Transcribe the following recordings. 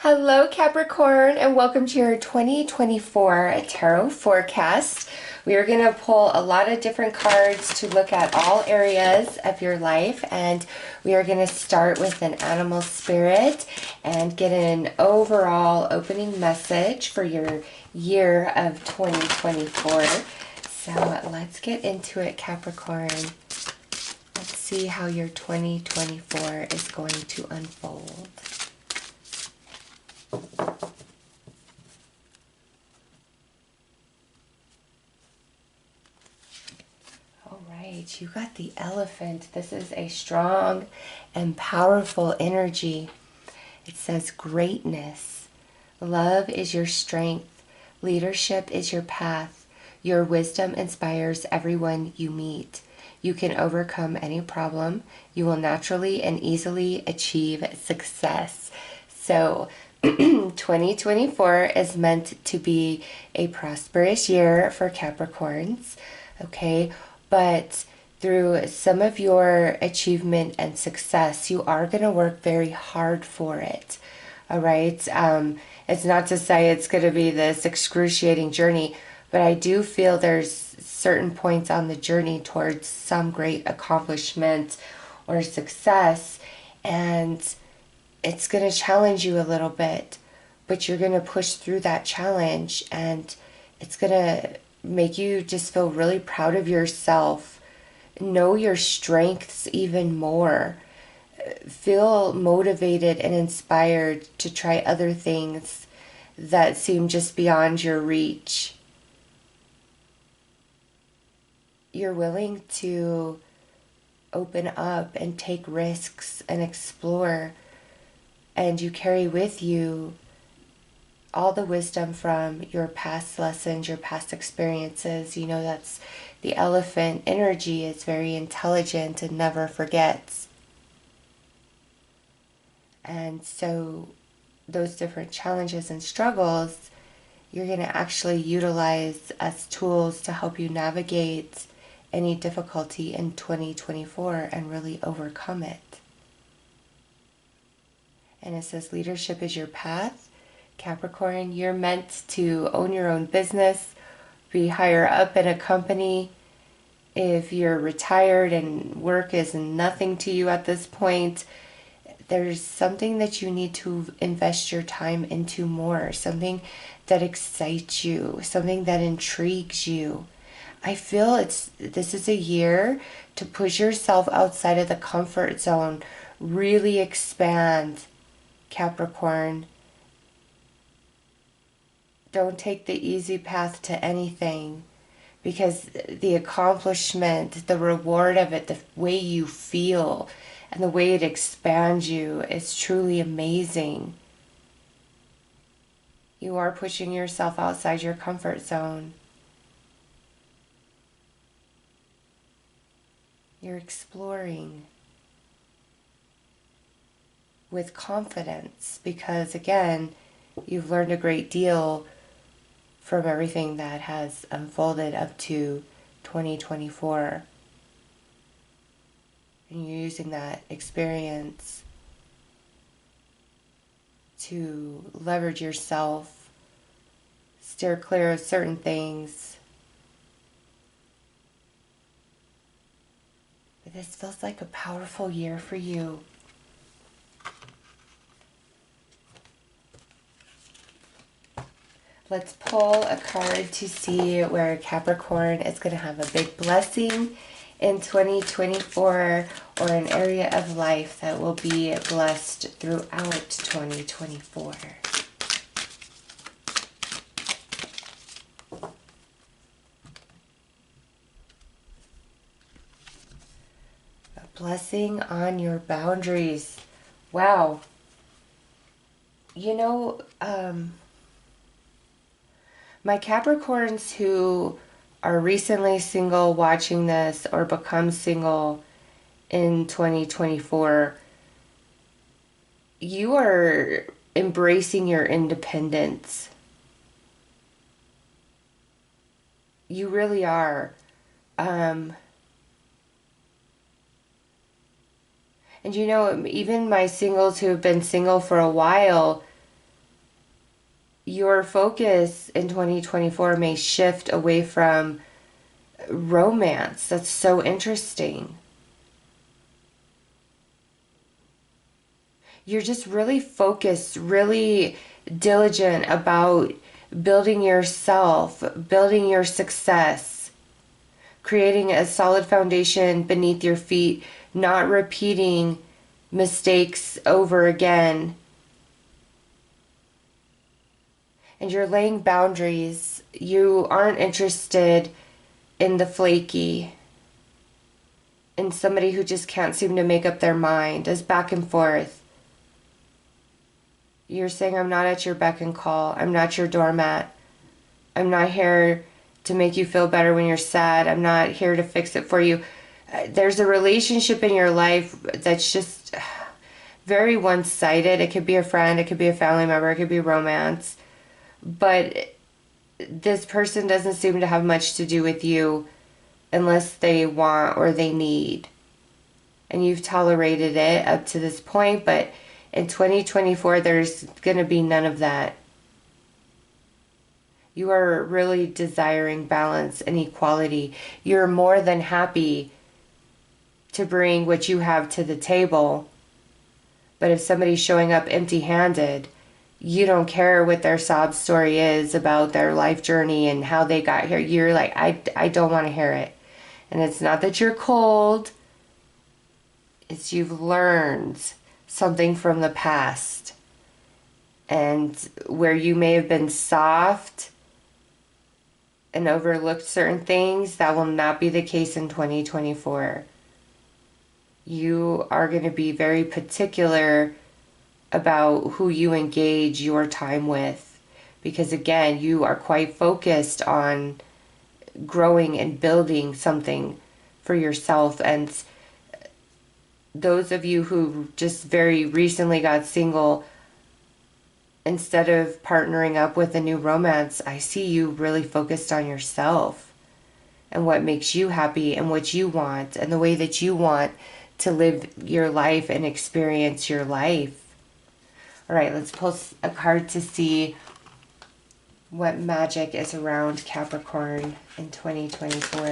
Hello, Capricorn, and welcome to your 2024 tarot forecast. We are going to pull a lot of different cards to look at all areas of your life, and we are going to start with an animal spirit and get an overall opening message for your year of 2024. So let's get into it, Capricorn. Let's see how your 2024 is going to unfold. All right, you got the elephant. This is a strong and powerful energy. It says greatness. Love is your strength. Leadership is your path. Your wisdom inspires everyone you meet. You can overcome any problem. You will naturally and easily achieve success. So 2024 is meant to be a prosperous year for Capricorns, okay? But through some of your achievement and success, you are going to work very hard for it, all right? It's not to say it's going to be this excruciating journey, but I do feel there's certain points on the journey towards some great accomplishment or success, and it's going to challenge you a little bit, but you're going to push through that challenge, and it's going to make you just feel really proud of yourself. Know your strengths even more. Feel motivated and inspired to try other things that seem just beyond your reach. You're willing to open up and take risks and explore, and you carry with you all the wisdom from your past lessons, your past experiences. You know, that's the elephant energy. Is very intelligent and never forgets. And so those different challenges and struggles, you're going to actually utilize as tools to help you navigate any difficulty in 2024 and really overcome it. And it says leadership is your path. Capricorn, you're meant to own your own business, be higher up in a company. If you're retired and work is nothing to you at this point, there's something that you need to invest your time into more, something that excites you, something that intrigues you. I feel this is a year to push yourself outside of the comfort zone, really expand, Capricorn. Don't take the easy path to anything, because the accomplishment, the reward of it, the way you feel and the way it expands you is truly amazing. You are pushing yourself outside your comfort zone. You're exploring with confidence because, again, you've learned a great deal from everything that has unfolded up to 2024. And you're using that experience to leverage yourself, steer clear of certain things. But this feels like a powerful year for you. Let's pull a card to see where Capricorn is going to have a big blessing in 2024, or an area of life that will be blessed throughout 2024. A blessing on your boundaries. Wow. You know, my Capricorns who are recently single watching this or become single in 2024, you are embracing your independence. You really are. And you know, even my singles who have been single for a while, your focus in 2024 may shift away from romance. That's so interesting. You're just really focused, really diligent about building yourself, building your success, creating a solid foundation beneath your feet, not repeating mistakes over again. And you're laying boundaries. You aren't interested in the flaky, in somebody who just can't seem to make up their mind, is back and forth. You're saying, I'm not at your beck and call. I'm not your doormat. I'm not here to make you feel better when you're sad. I'm not here to fix it for you. There's a relationship in your life that's just very one-sided. It could be a friend, it could be a family member, it could be romance. But this person doesn't seem to have much to do with you unless they want or they need. And you've tolerated it up to this point, but in 2024, there's going to be none of that. You are really desiring balance and equality. You're more than happy to bring what you have to the table. But if somebody's showing up empty-handed, you don't care what their sob story is about their life journey and how they got here. You're like, I don't want to hear it. And it's not that you're cold. It's you've learned something from the past. And where you may have been soft and overlooked certain things, that will not be the case in 2024. You are going to be very particular about who you engage your time with. Because again, you are quite focused on growing and building something for yourself. And those of you who just very recently got single, instead of partnering up with a new romance, I see you really focused on yourself and what makes you happy and what you want and the way that you want to live your life and experience your life. All right, let's pull a card to see what magic is around Capricorn in 2024.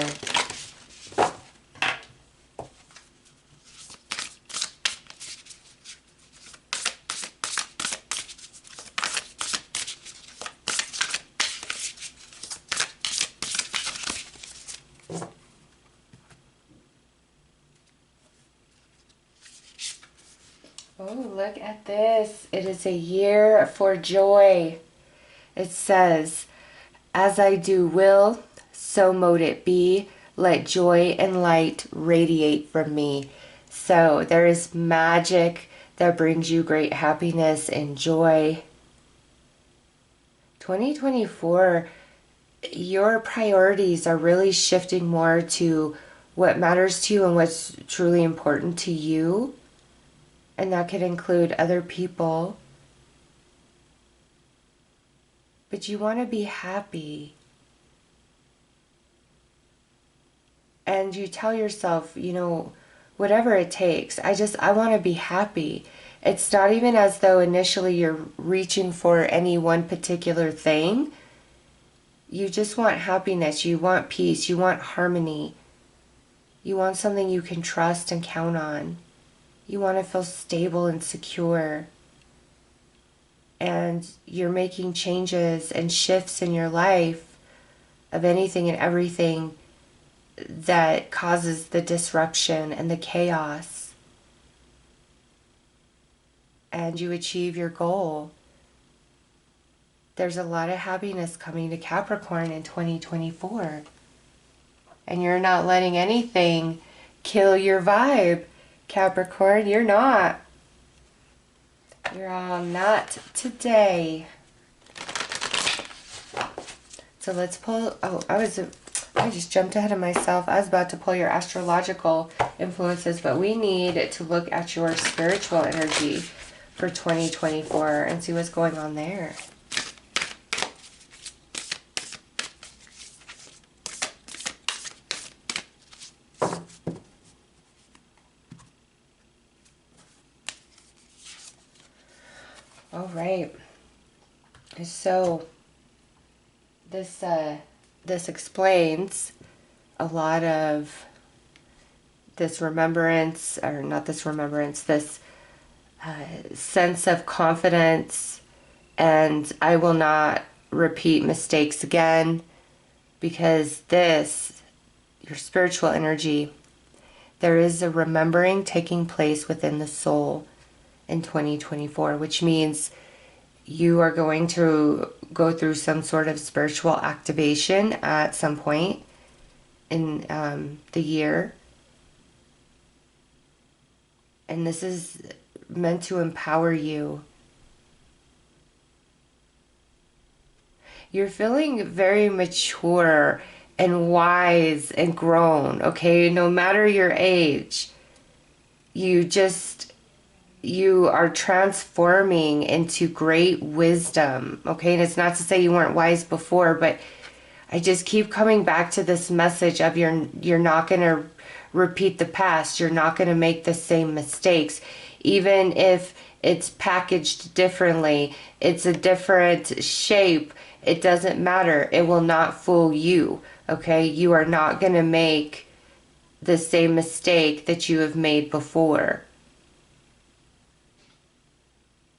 Oh, look at this. It is a year for joy. It says, as I do will, so mote it be. Let joy and light radiate from me. So there is magic that brings you great happiness and joy. 2024, your priorities are really shifting more to what matters to you and what's truly important to you. And that could include other people. But you want to be happy. And you tell yourself, you know, whatever it takes, I want to be happy. It's not even as though initially you're reaching for any one particular thing. You just want happiness. You want peace. You want harmony. You want something you can trust and count on. You want to feel stable and secure. And you're making changes and shifts in your life of anything and everything that causes the disruption and the chaos. And you achieve your goal. There's a lot of happiness coming to Capricorn in 2024. And you're not letting anything kill your vibe. Capricorn, you're not. You're all not today. So let's pull, I just jumped ahead of myself. I was about to pull your astrological influences, but we need to look at your spiritual energy for 2024 and see what's going on there. All right. So this explains a lot of this remembrance, or not this remembrance, this sense of confidence, and I will not repeat mistakes again, because this, your spiritual energy, there is a remembering taking place within the soul in 2024, which means you are going to go through some sort of spiritual activation at some point in the year. And this is meant to empower you. You're feeling very mature and wise and grown, okay? No matter your age, you are transforming into great wisdom, okay? And it's not to say you weren't wise before, but I just keep coming back to this message of you're not going to repeat the past. You're not going to make the same mistakes. Even if it's packaged differently, it's a different shape, it doesn't matter. It will not fool you, okay? You are not going to make the same mistake that you have made before.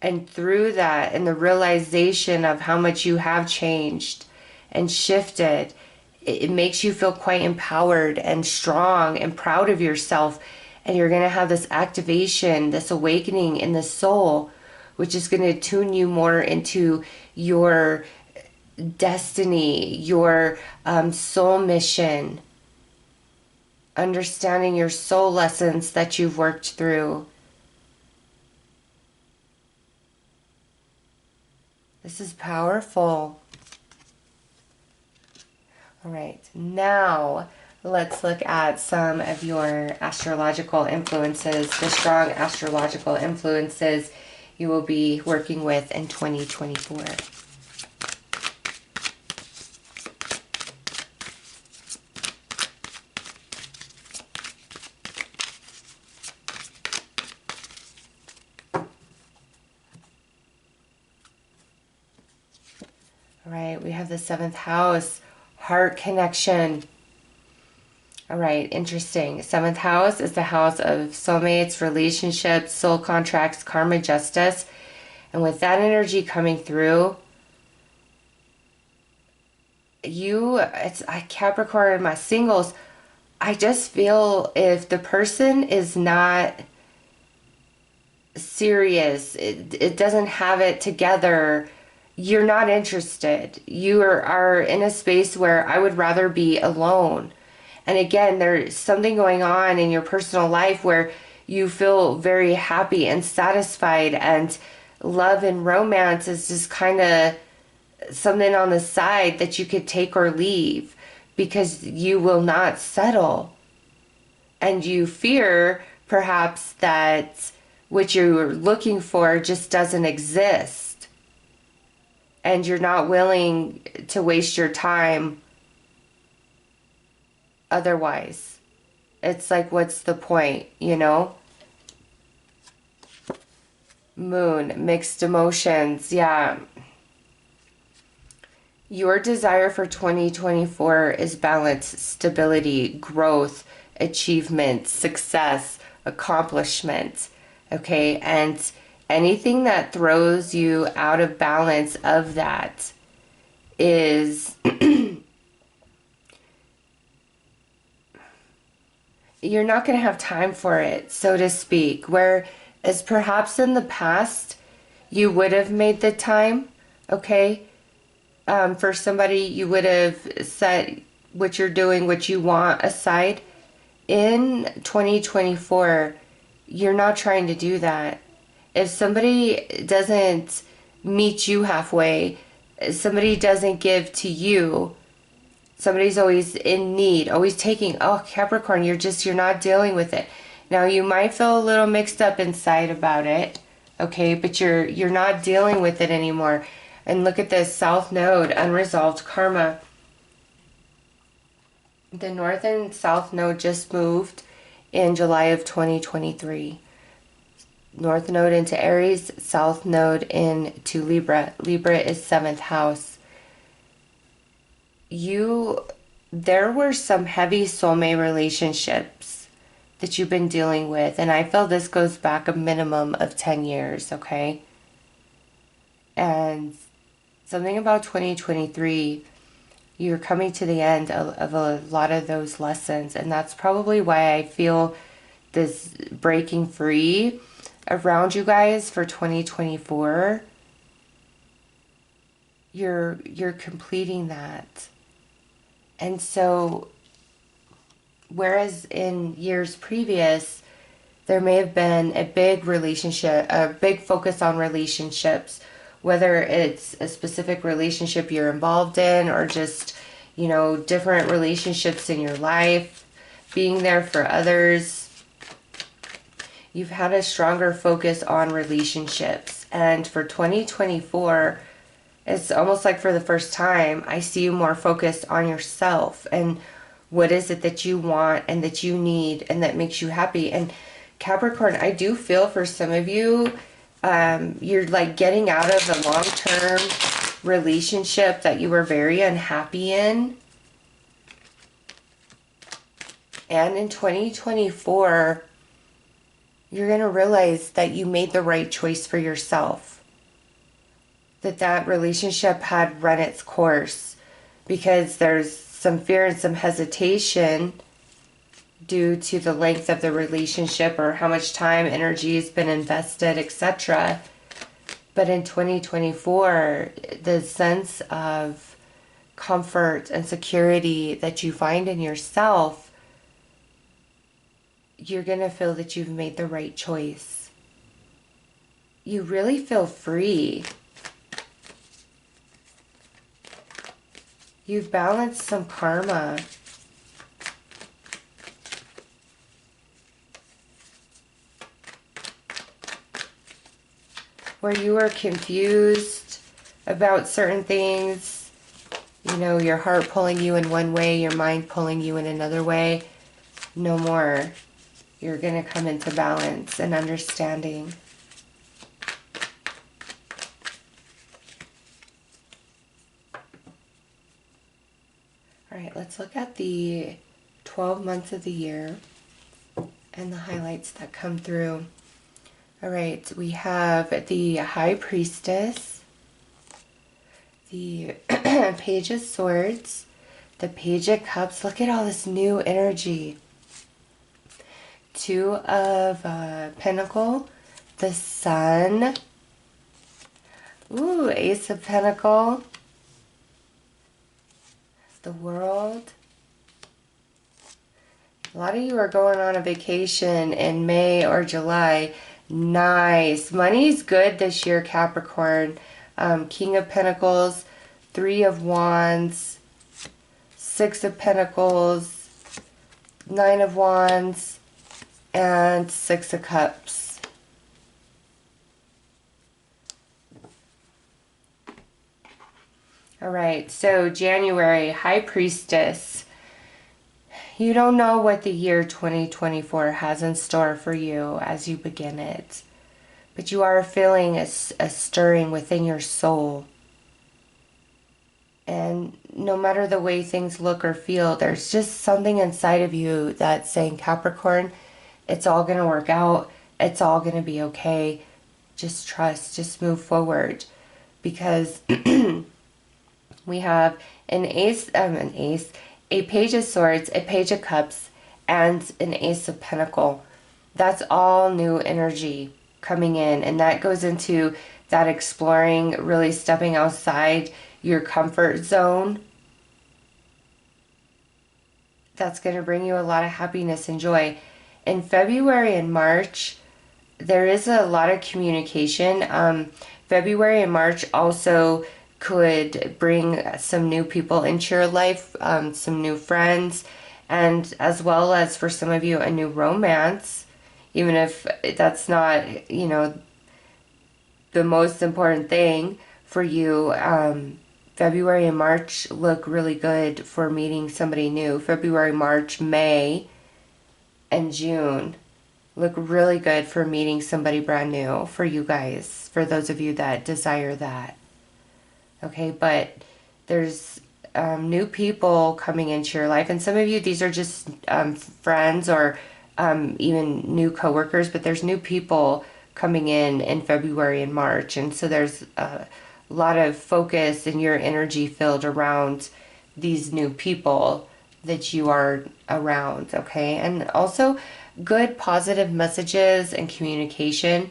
And through that, and the realization of how much you have changed and shifted, it makes you feel quite empowered and strong and proud of yourself. And you're going to have this activation, this awakening in the soul, which is going to tune you more into your destiny, your soul mission, understanding your soul lessons that you've worked through. This is powerful. All right, now let's look at some of your astrological influences, the strong astrological influences you will be working with in 2024. All right, we have the 7th house, heart connection. All right, interesting. 7th house is the house of soulmates, relationships, soul contracts, karma, justice. And with that energy coming through, it's Capricorn, my singles, I just feel if the person is not serious, it doesn't have it together, you're not interested. You are in a space where I would rather be alone. And again, there's something going on in your personal life where you feel very happy and satisfied, and love and romance is just kind of something on the side that you could take or leave, because you will not settle. And you fear perhaps that what you're looking for just doesn't exist. And you're not willing to waste your time otherwise. It's like, what's the point, you know? Moon, mixed emotions, yeah. Your desire for 2024 is balance, stability, growth, achievement, success, accomplishment, okay? And anything that throws you out of balance of that is you're not going to have time for it, so to speak. Whereas perhaps in the past you would have made the time, okay? For somebody, you would have set what you're doing, what you want aside. In 2024, you're not trying to do that. If somebody doesn't meet you halfway, somebody doesn't give to you, somebody's always in need, always taking, oh, Capricorn, you're not dealing with it. Now, you might feel a little mixed up inside about it, okay, but you're not dealing with it anymore. And look at this, South Node, unresolved karma. The North and South Node just moved in July of 2023. North Node into Aries, South Node into Libra. Libra is 7th house. There were some heavy soulmate relationships that you've been dealing with, and I feel this goes back a minimum of 10 years, okay? And something about 2023, you're coming to the end of a lot of those lessons, and that's probably why I feel this breaking free around you guys for 2024. You're completing that. And so whereas in years previous there may have been a big relationship, a big focus on relationships, whether it's a specific relationship you're involved in or just, different relationships in your life, being there for others. You've had a stronger focus on relationships. And for 2024, it's almost like for the first time, I see you more focused on yourself and what is it that you want and that you need and that makes you happy. And Capricorn, I do feel for some of you, you're like getting out of a long-term relationship that you were very unhappy in. And in 2024, you're going to realize that you made the right choice for yourself. That relationship had run its course, because there's some fear and some hesitation due to the length of the relationship or how much time, energy has been invested, etc. But in 2024, the sense of comfort and security that you find in yourself, you're going to feel that you've made the right choice. You really feel free. You've balanced some karma. Where you were confused about certain things, your heart pulling you in one way, your mind pulling you in another way. No more. You're going to come into balance and understanding. All right, let's look at the 12 months of the year and the highlights that come through. All right, we have the High Priestess, the Page of Swords, the Page of Cups. Look at all this new energy. Two of Pentacle, the Sun. Ooh, Ace of Pentacle. The World. A lot of you are going on a vacation in May or July. Nice. Money's good this year, Capricorn. King of Pentacles, Three of Wands, Six of Pentacles, Nine of Wands, and Six of Cups. All right, so January, High Priestess. You don't know what the year 2024 has in store for you as you begin it, but you are feeling a stirring within your soul. And no matter the way things look or feel, there's just something inside of you that's saying, Capricorn, it's all going to work out. It's all going to be okay. Just trust, just move forward. Because we have a Page of Swords, a Page of Cups, and an Ace of Pentacle. That's all new energy coming in. And that goes into that exploring, really stepping outside your comfort zone. That's going to bring you a lot of happiness and joy. In February and March, there is a lot of communication. February and March also could bring some new people into your life, some new friends, and as well as for some of you, a new romance, even if that's not, the most important thing for you. February and March look really good for meeting somebody new. February, March, May, and June look really good for meeting somebody brand new for you guys, for those of you that desire that. Okay, but there's new people coming into your life, and some of you, these are just friends or even new coworkers, but there's new people coming in February and March, and so there's a lot of focus in your energy filled around these new people that you are around, okay? And also good positive messages and communication.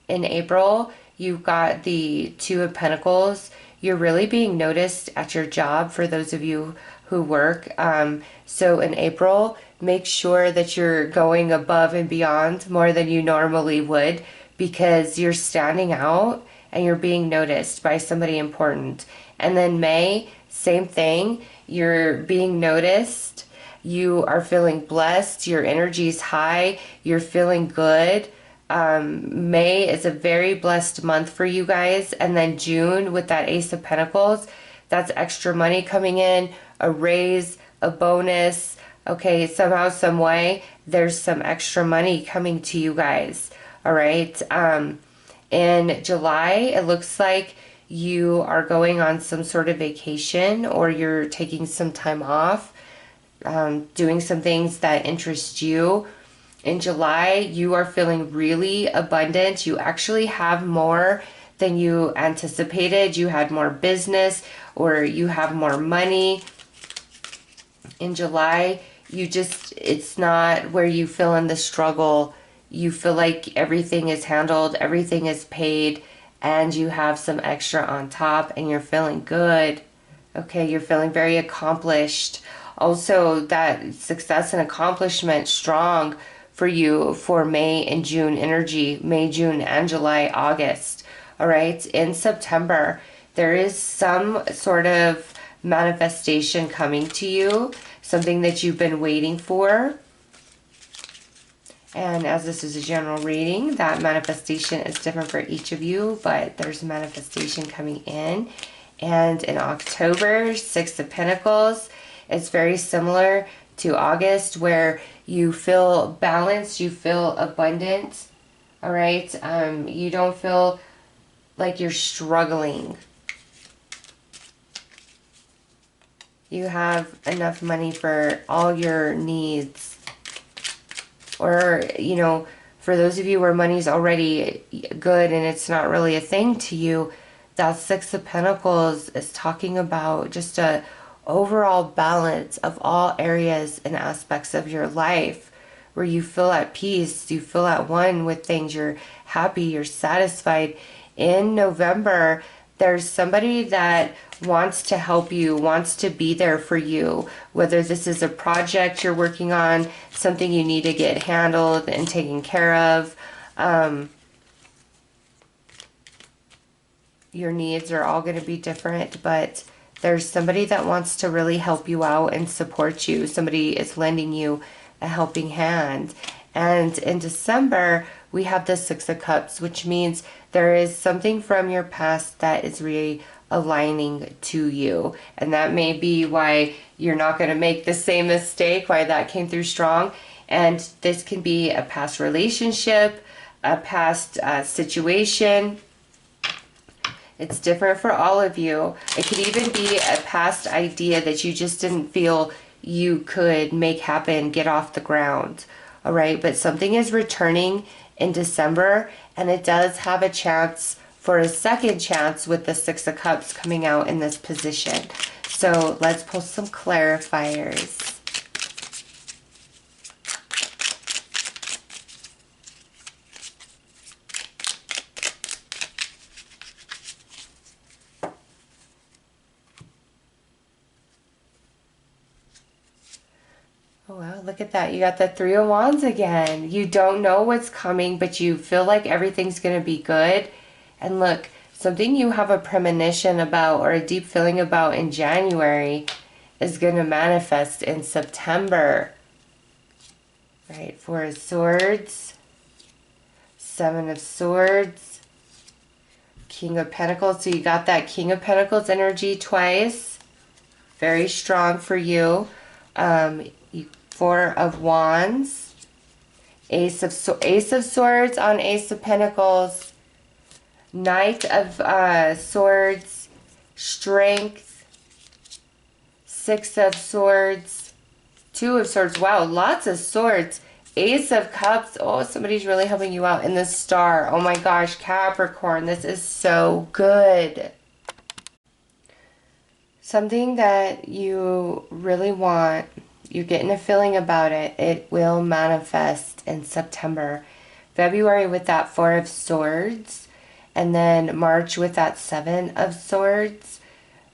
In April, you've got the Two of Pentacles. You're really being noticed at your job for those of you who work. So in April, make sure that you're going above and beyond more than you normally would, because you're standing out and you're being noticed by somebody important. And then May, same thing. You're being noticed. You are feeling blessed. Your energy's high. You're feeling good. May is a very blessed month for you guys. And then June with that Ace of Pentacles, that's extra money coming in, a raise, a bonus. Okay, somehow, some way, there's some extra money coming to you guys. All right. In July, it looks like you are going on some sort of vacation, or you're taking some time off, doing some things that interest you. In July, you are feeling really abundant. You actually have more than you anticipated. You had more business, or you have more money. In July, it's not where you feel in the struggle. You feel like everything is handled, everything is paid, and you have some extra on top, and you're feeling good. Okay, you're feeling very accomplished. Also, that success and accomplishment strong for you for May and June energy. May, June, and July, August. All right, in September, there is some sort of manifestation coming to you, something that you've been waiting for. And as this is a general reading, that manifestation is different for each of you, but there's a manifestation coming in. And in October, Six of Pentacles, it's very similar to August, where you feel balanced, you feel abundant, all right? You don't feel like you're struggling. You have enough money for all your needs. Or, you know, for those of you where money's already good and it's not really a thing to you, that Six of Pentacles is talking about just a overall balance of all areas and aspects of your life, where you feel at peace, you feel at one with things, you're happy, you're satisfied. In November, there's somebody that wants to help you, wants to be there for you, whether this is a project you're working on, something you need to get handled and taken care of. Your needs are all going to be different, but there's somebody that wants to really help you out and support you. Somebody is lending you a helping hand. And in December, we have the Six of Cups, which means there is something from your past that is realigning to you. And that may be why you're not going to make the same mistake, why that came through strong. And this can be a past relationship, a past situation. It's different for all of you. It could even be a past idea that you just didn't feel you could make happen, get off the ground. All right, but something is returning in December, and it does have a chance for a second chance with the Six of Cups coming out in this position. So let's pull some clarifiers. Oh, wow, look at that. You got the Three of Wands again. You don't know what's coming, but you feel like everything's going to be good. And look, something you have a premonition about or a deep feeling about in January is going to manifest in September. Right, Four of Swords, Seven of Swords, King of Pentacles. So you got that King of Pentacles energy twice. Very strong for you. Four of Wands. Ace of Swords on Ace of Pentacles. Knight of Swords. Strength. Six of Swords. Two of Swords. Wow, lots of swords. Ace of Cups. Oh, somebody's really helping you out. And the Star. Oh my gosh, Capricorn. This is so good. Something that you really want. You're getting a feeling about it. It will manifest in September. February with that Four of Swords. And then March with that Seven of Swords.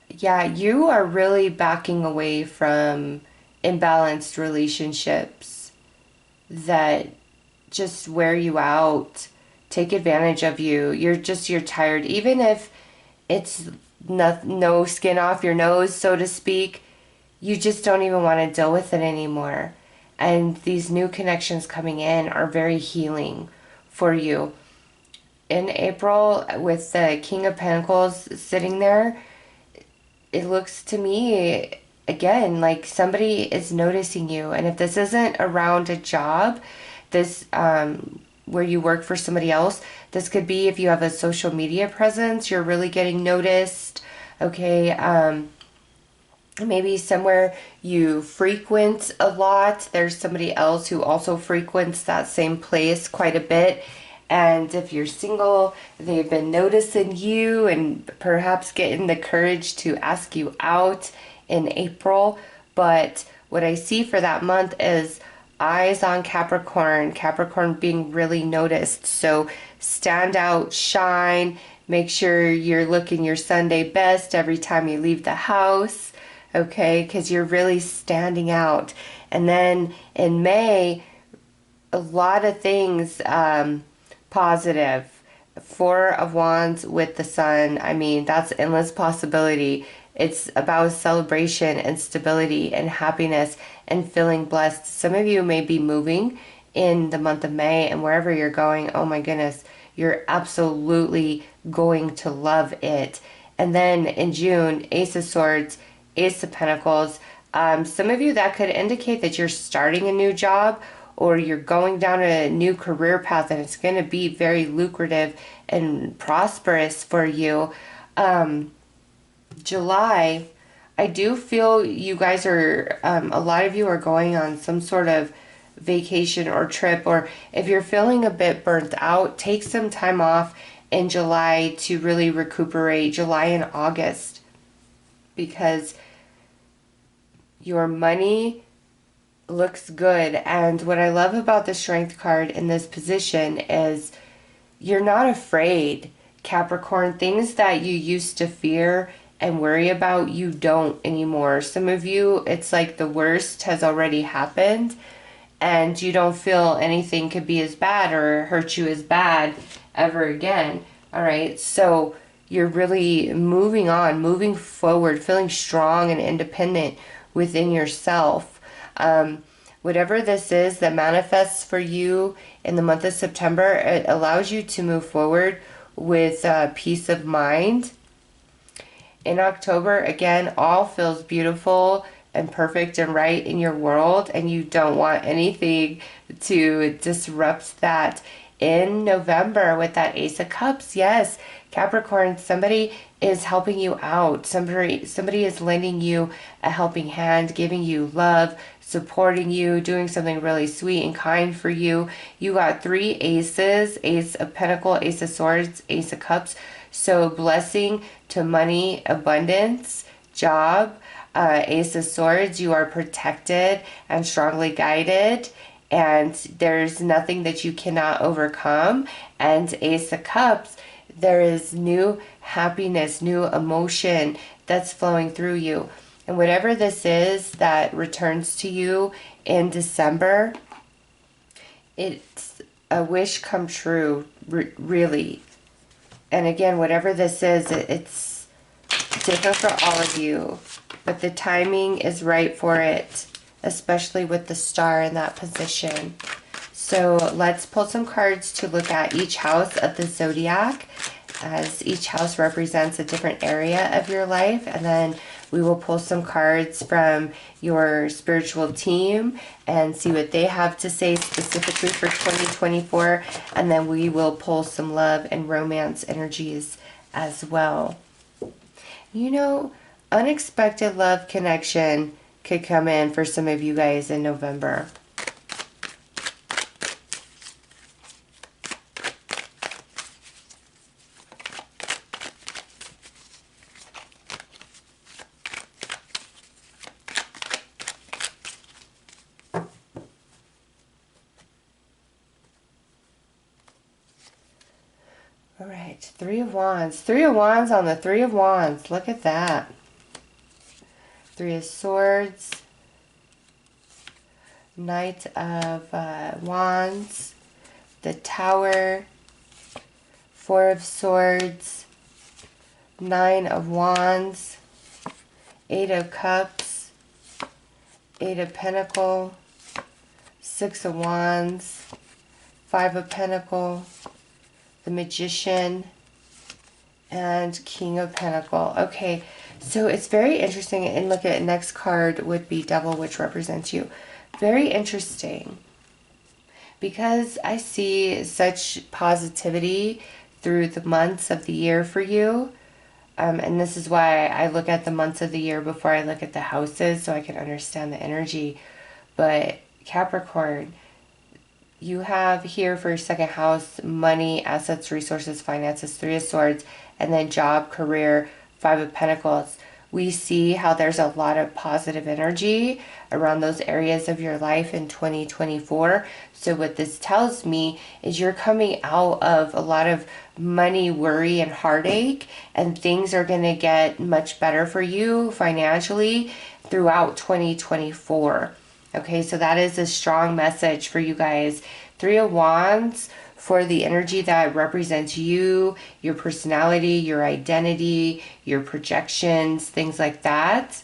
Yeah, you are really backing away from imbalanced relationships that just wear you out, take advantage of you. You're tired. Even if it's no skin off your nose, so to speak, you just don't even want to deal with it anymore. And these new connections coming in are very healing for you. In April, with the King of Pentacles sitting there, it looks to me, again, like somebody is noticing you. And if this isn't around a job, this where you work for somebody else, this could be if you have a social media presence, you're really getting noticed. Okay, maybe somewhere you frequent a lot, there's somebody else who also frequents that same place quite a bit. And if you're single, they've been noticing you and perhaps getting the courage to ask you out in April. But what I see for that month is eyes on Capricorn. Capricorn being really noticed. So stand out, shine, make sure you're looking your Sunday best every time you leave the house. Okay, because you're really standing out. And then in May, a lot of things positive. Four of Wands with the Sun. I mean, that's endless possibility. It's about celebration and stability and happiness and feeling blessed. Some of you may be moving in the month of May, and wherever you're going, oh my goodness, you're absolutely going to love it. And then in June, Ace of Swords, Ace of Pentacles. Some of you, that could indicate that you're starting a new job or you're going down a new career path, and it's going to be very lucrative and prosperous for you. July, I do feel you guys are, a lot of you are going on some sort of vacation or trip, or if you're feeling a bit burnt out, take some time off in July to really recuperate. July and August, because your money looks good. And what I love about the Strength card in this position is you're not afraid, Capricorn. Things that you used to fear and worry about, you don't anymore. Some of you, it's like the worst has already happened and you don't feel anything could be as bad or hurt you as bad ever again. All right, so you're really moving on, moving forward, feeling strong and independent within yourself. Whatever this is that manifests for you in the month of September, it allows you to move forward with peace of mind. In October, again, all feels beautiful and perfect and right in your world, and you don't want anything to disrupt that. In November, with that Ace of Cups, yes, Capricorn, somebody is helping you out. Somebody is lending you a helping hand, giving you love, supporting you, doing something really sweet and kind for you. You got three aces: Ace of Pentacles, Ace of Swords, Ace of Cups. So blessing to money, abundance, job. Ace of Swords, you are protected and strongly guided, and there's nothing that you cannot overcome. And Ace of Cups, there is new happiness, new emotion that's flowing through you. And whatever this is that returns to you in December, it's a wish come true, really. And again, whatever this is, it's different for all of you. But the timing is right for it, especially with the star in that position. So let's pull some cards to look at each house of the zodiac, as each house represents a different area of your life. And then We will pull some cards from your spiritual team and see what they have to say specifically for 2024. And then we will pull some love and romance energies as well. You know, unexpected love connection could come in for some of you guys in November. All right, Three of Wands. Three of Wands on the Three of Wands. Look at that. Three of Swords. Knight of Wands. The Tower. Four of Swords. Nine of Wands. Eight of Cups. Eight of Pentacles. Six of Wands. Five of Pentacles. The Magician, and King of Pentacles. Okay, so it's very interesting. And look at next card would be Devil, which represents you. Very interesting, because I see such positivity through the months of the year for you. And this is why I look at the months of the year before I look at the houses, so I can understand the energy. But Capricorn, you have here for your second house, money, assets, resources, finances, Three of Swords, and then job, career, Five of Pentacles. We see how there's a lot of positive energy around those areas of your life in 2024. So what this tells me is you're coming out of a lot of money, worry, and heartache, and things are going to get much better for you financially throughout 2024. Okay, so that is a strong message for you guys. Three of Wands for the energy that represents you, your personality, your identity, your projections, things like that.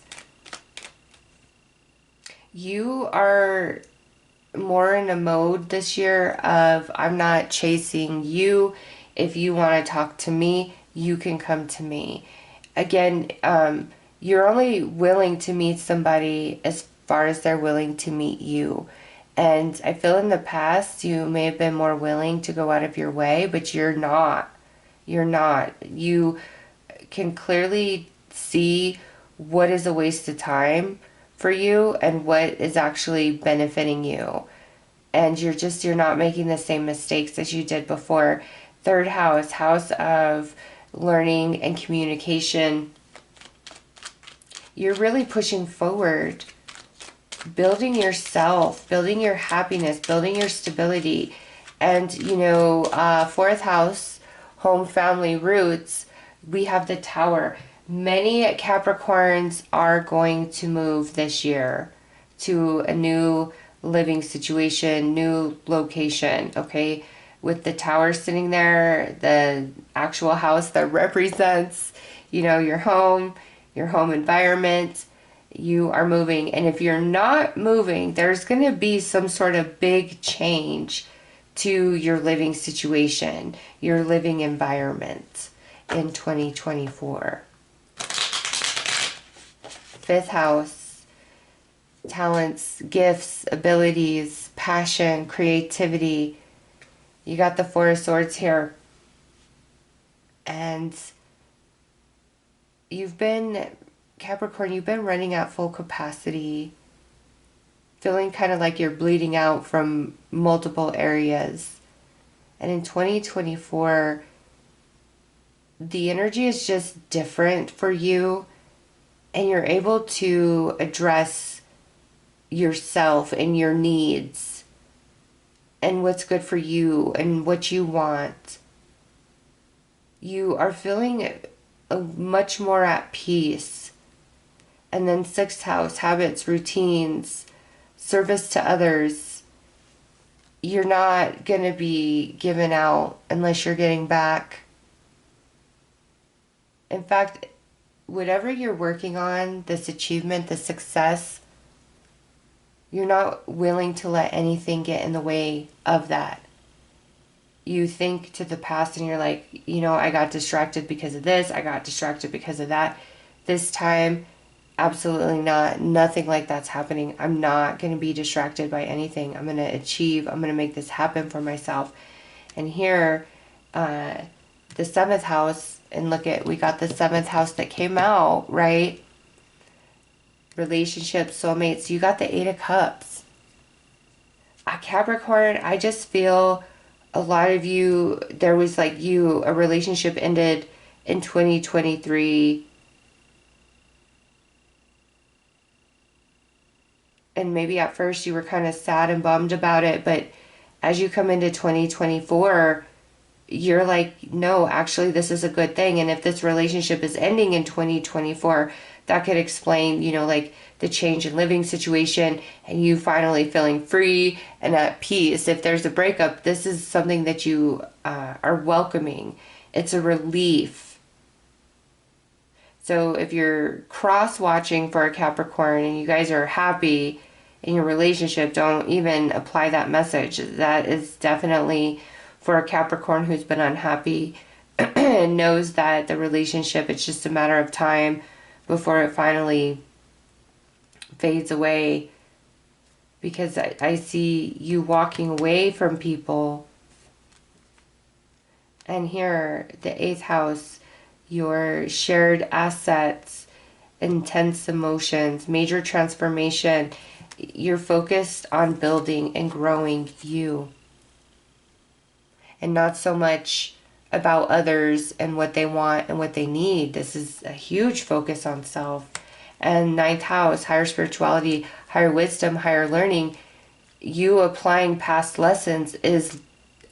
You are more in a mode this year of, I'm not chasing you. If you want to talk to me, you can come to me. Again, you're only willing to meet somebody as far as they're willing to meet you. And I feel in the past you may have been more willing to go out of your way, but you're not. You're not. You can clearly see what is a waste of time for you and what is actually benefiting you. And you're not making the same mistakes as you did before. Third house, house of learning and communication. You're really pushing forward, building yourself, building your happiness, building your stability. And, you know, fourth house, home, family, roots, we have the Tower. Many Capricorns are going to move this year to a new living situation, new location, okay? With the Tower sitting there, the actual house that represents, you know, your home environment, you are moving. And if you're not moving, there's going to be some sort of big change to your living situation, your living environment in 2024. Fifth house, talents, gifts, abilities, passion, creativity. You got the Four of Swords here. And Capricorn, you've been running at full capacity, feeling kind of like you're bleeding out from multiple areas. And in 2024, the energy is just different for you, and you're able to address yourself and your needs and what's good for you and what you want. You are feeling much more at peace. And then sixth house, habits, routines, service to others. You're not going to be given out unless you're getting back. In fact, whatever you're working on, this achievement, this success, you're not willing to let anything get in the way of that. You think to the past and you're like, you know, I got distracted because of this, I got distracted because of that. This time, Absolutely not. Nothing like that's happening. I'm not going to be distracted by anything. I'm going to achieve. I'm going to make this happen for myself. And here, the seventh house, and look at, we got the seventh house that came out, right? Relationships, soulmates. You got the Eight of Cups. Capricorn, I just feel a lot of you, there was like a relationship ended in 2023. And maybe at first you were kind of sad and bummed about it, but as you come into 2024, you're like, no, actually, this is a good thing. And if this relationship is ending in 2024, that could explain, like the change in living situation and you finally feeling free and at peace. If there's a breakup, this is something that you are welcoming. It's a relief. So if you're cross-watching for a Capricorn and you guys are happy in your relationship, don't even apply that message. That is definitely for a Capricorn who's been unhappy and knows that the relationship, it's just a matter of time before it finally fades away. Because I see you walking away from people. And here, the eighth house, your shared assets, intense emotions, major transformation. You're focused on building and growing you. And not so much about others and what they want and what they need. This is a huge focus on self. And ninth house, higher spirituality, higher wisdom, higher learning. You applying past lessons is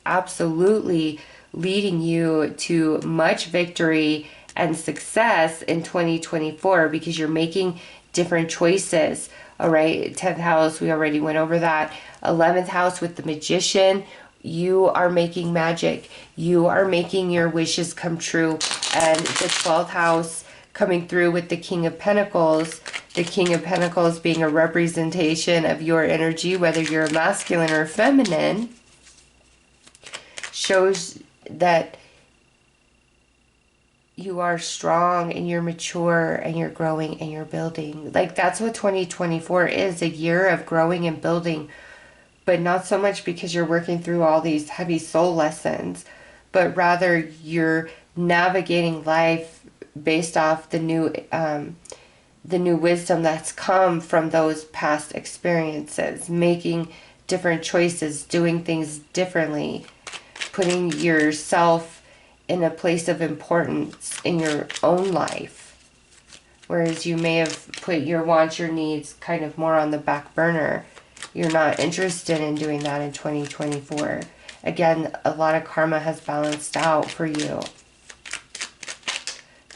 absolutely leading you to much victory and success in 2024 because you're making different choices. All right, 10th house, we already went over that. 11th house with the Magician. You are making magic. You are making your wishes come true. And the 12th house coming through with the King of Pentacles. The King of Pentacles being a representation of your energy, whether you're masculine or feminine, shows that you are strong and you're mature and you're growing and you're building. Like that's what 2024 is, a year of growing and building. But not so much because you're working through all these heavy soul lessons, but rather you're navigating life based off the new wisdom that's come from those past experiences, making different choices, doing things differently, putting yourself in a place of importance in your own life. Whereas you may have put your wants, your needs kind of more on the back burner. You're not interested in doing that in 2024. Again, a lot of karma has balanced out for you.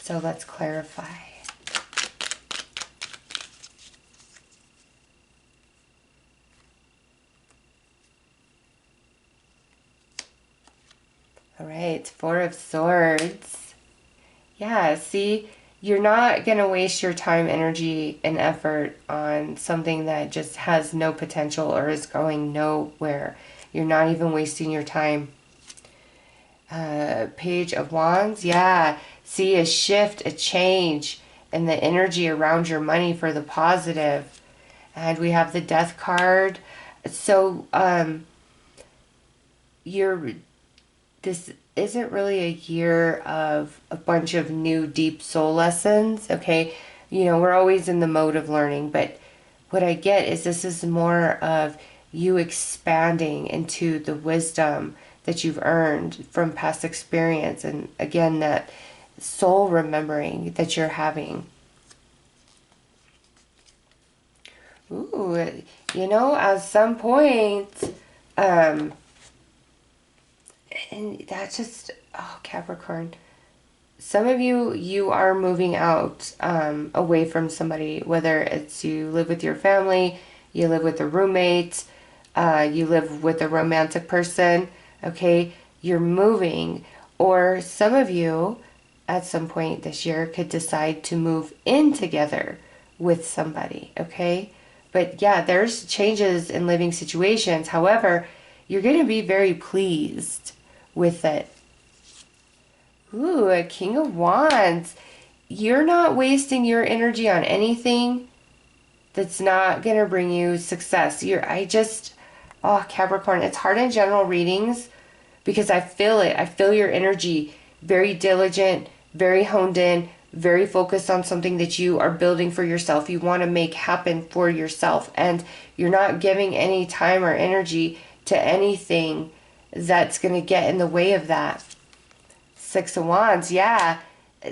So let's clarify. All right, Four of Swords. Yeah, see, you're not going to waste your time, energy, and effort on something that just has no potential or is going nowhere. You're not even wasting your time. Page of Wands. Yeah, see a shift, a change in the energy around your money for the positive. And we have the Death card. So, this isn't really a year of a bunch of new deep soul lessons, okay? We're always in the mode of learning, but what I get is this is more of you expanding into the wisdom that you've earned from past experience, and again, that soul remembering that you're having. Ooh, at some point, and that's just, oh, Capricorn. Some of you are moving out away from somebody, whether it's you live with your family, you live with a roommate, you live with a romantic person, okay? You're moving. Or some of you, at some point this year, could decide to move in together with somebody, okay? But yeah, there's changes in living situations. However, you're going to be very pleased with it. Ooh, a King of Wands. you're not wasting your energy on anything that's not going to bring you success. Oh, Capricorn, it's hard in general readings because I feel it. I feel your energy. Very diligent, very honed in, very focused on something that you are building for yourself. You want to make happen for yourself. And you're not giving any time or energy to anything that's going to get in the way of that. Six of Wands, yeah.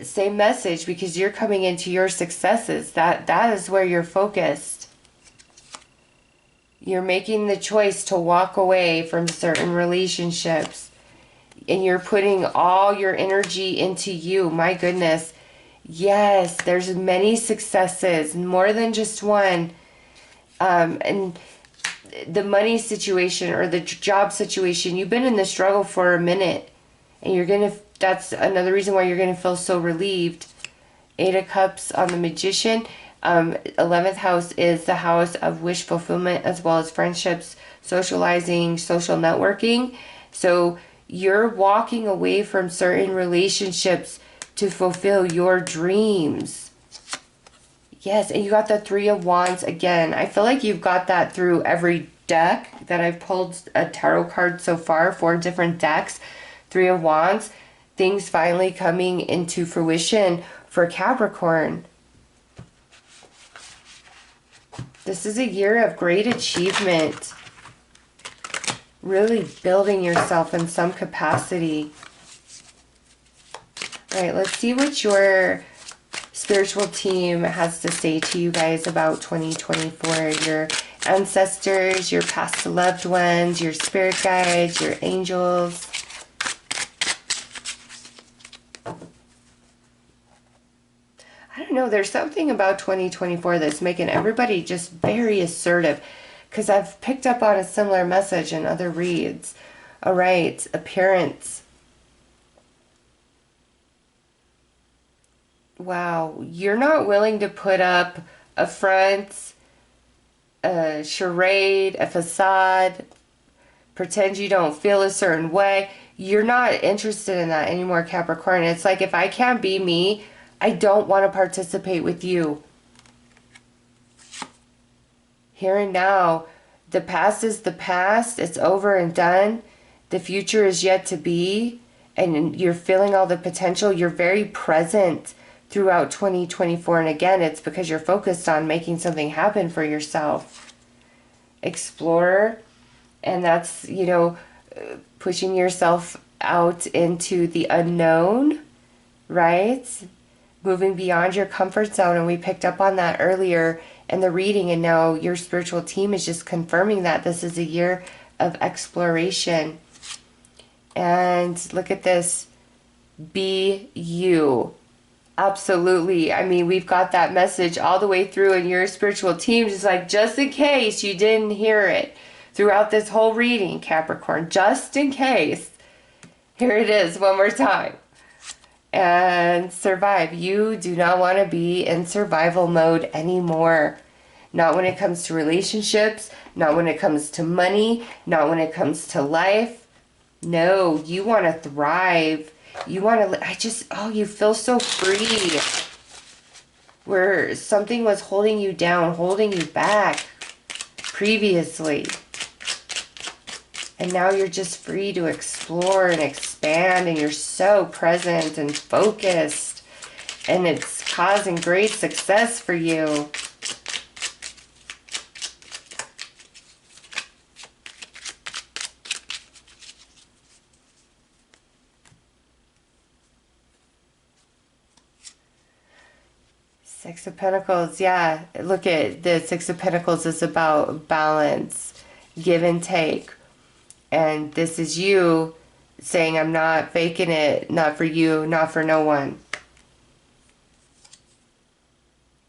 Same message, because you're coming into your successes. That is where you're focused. You're making the choice to walk away from certain relationships, and you're putting all your energy into you. My goodness. Yes, there's many successes, more than just one. And the money situation or the job situation, you've been in the struggle for a minute, and that's another reason why you're going to feel so relieved. Eight of Cups on the Magician. 11th house is the house of wish fulfillment, as well as friendships, socializing, social networking. So you're walking away from certain relationships to fulfill your dreams. Yes, and you got the Three of Wands again. I feel like you've got that through every deck that I've pulled a tarot card so far, 4 different decks. Three of Wands, things finally coming into fruition for Capricorn. This is a year of great achievement. Really building yourself in some capacity. All right, let's see what your spiritual team has to say to you guys about 2024. Your ancestors, your past loved ones, your spirit guides, your angels. I don't know, there's something about 2024 that's making everybody just very assertive, because I've picked up on a similar message in other reads. All right, appearance. Wow, you're not willing to put up a front, a charade, a facade, pretend you don't feel a certain way. You're not interested in that anymore, Capricorn. It's like, if I can't be me, I don't want to participate with you. Here and now, the past is the past. It's over and done. The future is yet to be. And you're feeling all the potential. You're very present throughout 2024. And again, it's because you're focused on making something happen for yourself. Explorer. And that's, pushing yourself out into the unknown, right? Moving beyond your comfort zone. And we picked up on that earlier in the reading, and now your spiritual team is just confirming that this is a year of exploration. And look at this. Be you. Absolutely. I mean, we've got that message all the way through, and your spiritual team is like, just in case you didn't hear it throughout this whole reading, Capricorn, just in case, here it is one more time. And survive. You do not want to be in survival mode anymore. Not when it comes to relationships, not when it comes to money, not when it comes to life. No, you want to thrive. You want to, you feel so free. Where something was holding you down, holding you back previously. And now you're just free to explore and expand, and you're so present and focused, and it's causing great success for you. Six of Pentacles, yeah. Look at the Six of Pentacles is about balance, give and take. And this is you saying, I'm not faking it, not for you, not for no one.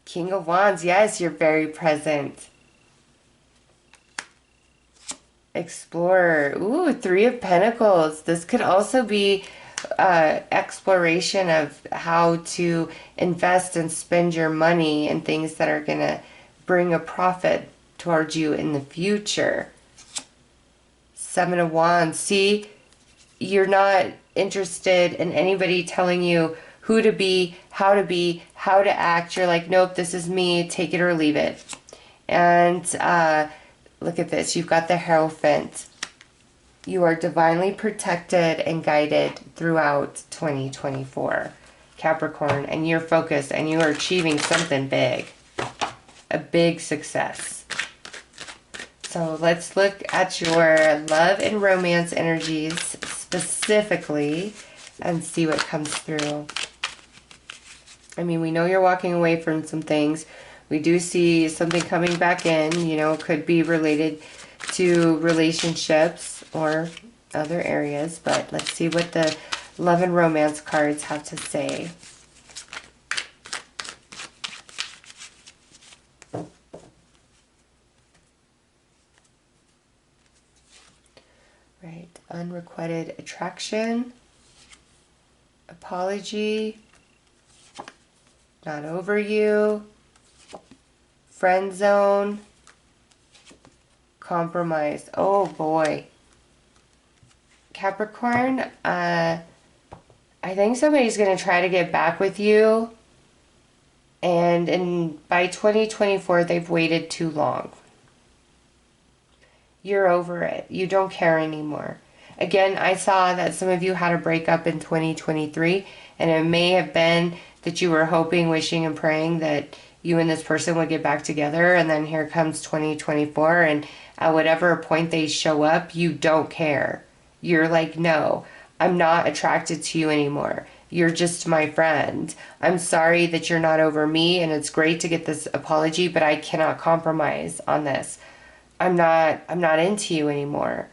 King of Wands, yes, you're very present. Explorer, ooh, Three of Pentacles. This could also be exploration of how to invest and spend your money in things that are going to bring a profit towards you in the future. Seven of Wands. See, you're not interested in anybody telling you who to be, how to act. You're like, nope, this is me, take it or leave it. And look at this, you've got the Hierophant. You are divinely protected and guided throughout 2024, Capricorn, and you're focused and you are achieving something big, a big success. So let's look at your love and romance energies specifically and see what comes through. I mean, we know you're walking away from some things. We do see something coming back in, you know, could be related to relationships or other areas, but let's see what the love and romance cards have to say. Right, unrequited attraction, apology, not over you, friend zone, compromise. Oh boy. Capricorn, I think somebody's going to try to get back with you, and by 2024 they've waited too long. You're over it. You don't care anymore. Again, I saw that some of you had a breakup in 2023, and it may have been that you were hoping, wishing, and praying that you and this person would get back together, and then here comes 2024, and at whatever point they show up, you don't care. You're like, no, I'm not attracted to you anymore. You're just my friend. I'm sorry that you're not over me, and it's great to get this apology, but I cannot compromise on this. I'm not into you anymore.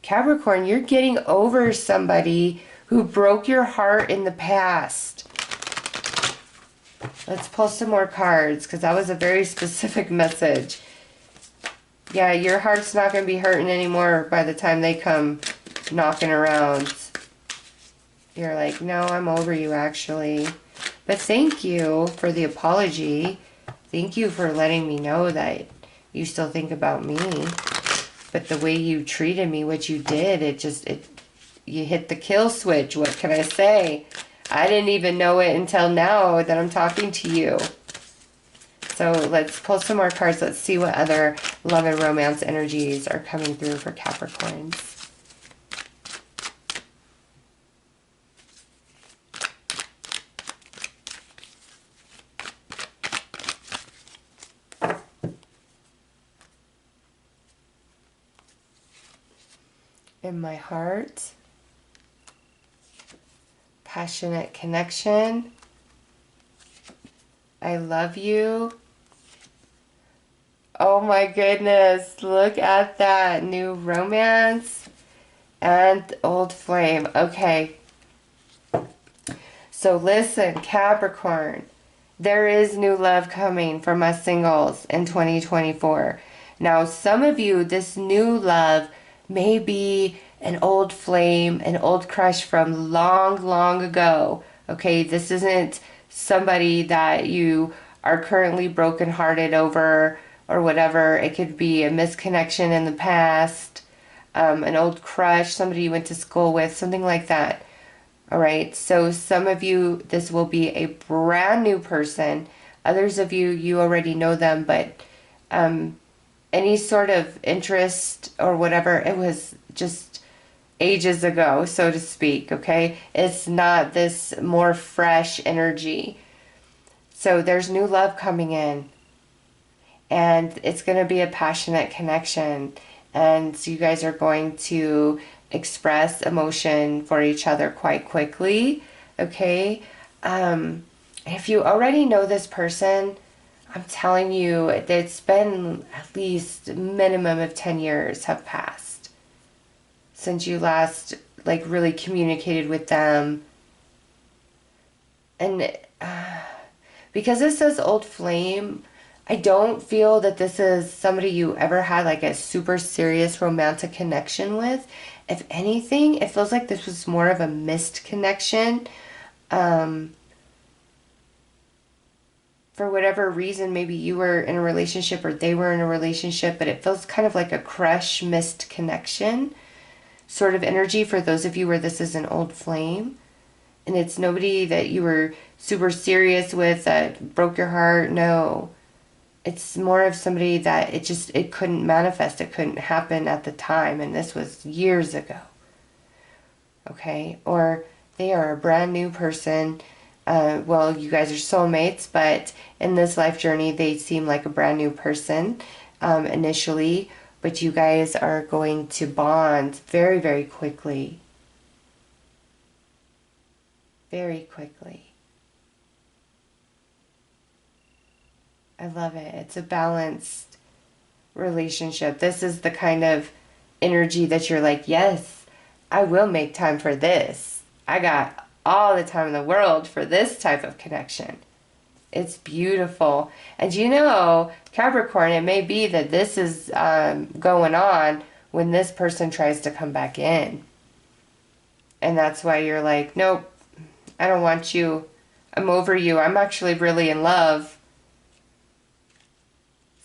Capricorn, you're getting over somebody who broke your heart in the past. Let's pull some more cards, because that was a very specific message. Yeah, your heart's not going to be hurting anymore by the time they come knocking around. You're like, no, I'm over you, actually. But thank you for the apology. Thank you for letting me know that you still think about me. But the way you treated me, what you did, you hit the kill switch. What can I say? I didn't even know it until now that I'm talking to you. So let's pull some more cards. Let's see what other love and romance energies are coming through for Capricorns. In my heart, passionate connection, I love you. Oh my goodness, look at that, new romance and old flame. Okay, so listen, Capricorn, there is new love coming from us singles in 2024. Now, some of you, this new love may be an old flame, an old crush from long, long ago. Okay, this isn't somebody that you are currently brokenhearted over or whatever. It could be a misconnection in the past, an old crush, somebody you went to school with, something like that. All right, so some of you, this will be a brand new person. Others of you, you already know them, but any sort of interest or whatever, it was just ages ago, so to speak, okay? It's not this more fresh energy. So there's new love coming in, and it's going to be a passionate connection, and so you guys are going to express emotion for each other quite quickly, okay? If you already know this person, I'm telling you, it's been at least a minimum of 10 years have passed since you last, like, really communicated with them. And because this says old flame, I don't feel that this is somebody you ever had, like, a super serious romantic connection with. If anything, it feels like this was more of a missed connection. For whatever reason, maybe you were in a relationship or they were in a relationship, but it feels kind of like a crush, missed connection sort of energy for those of you where this is an old flame. And it's nobody that you were super serious with that broke your heart. No. It's more of somebody that it couldn't manifest. It couldn't happen at the time. And this was years ago. Okay? Or they are a brand new person. Well, you guys are soulmates, but in this life journey, they seem like a brand new person initially. But you guys are going to bond very, very quickly. Very quickly. I love it. It's a balanced relationship. This is the kind of energy that you're like, yes, I will make time for this. I got all the time in the world for this type of connection. It's beautiful. And you know, Capricorn, it may be that this is going on when this person tries to come back in. And that's why you're like, nope, I don't want you. I'm over you. I'm actually really in love.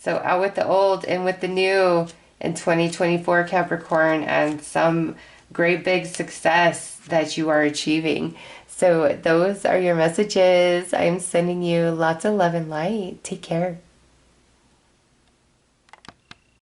So out with the old, in with the new in 2024, Capricorn, and some great big success that you are achieving. So those are your messages. I'm sending you lots of love and light. Take care.